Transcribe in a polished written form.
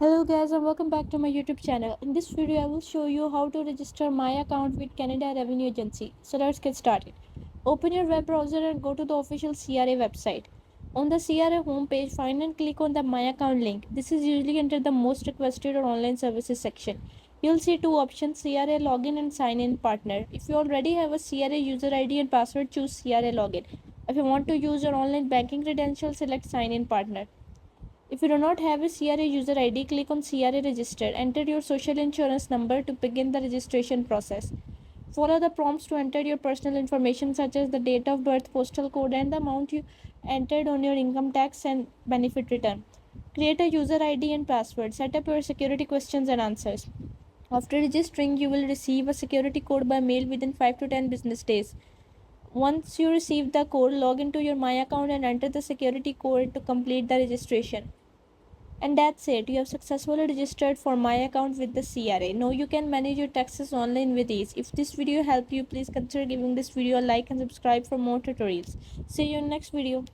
Hello guys and welcome back to my YouTube channel. In this video I will show you how to register my account with Canada Revenue Agency. So let's get started. Open your web browser and go to the official CRA website. On the CRA homepage, find and click on the My Account link. This is usually under the most requested or online services section. You'll see two options, CRA login and sign in partner. If you already have a CRA user ID and password, choose CRA login. If you want to use your online banking credentials, select sign in partner. If you do not have a CRA user ID, click on CRA register. Enter your social insurance number to begin the registration process. Follow the prompts to enter your personal information such as the date of birth, postal code, and the amount you entered on your income tax and benefit return. Create a user ID and password. Set up your security questions and answers. After registering, you will receive a security code by mail within 5 to 10 business days. Once you receive the code, log into your My Account and enter the security code to complete the registration. And that's it. You have successfully registered for My Account with the CRA. Now you can manage your taxes online with ease. If this video helped you, please consider giving this video a like and subscribe for more tutorials. See you in next video.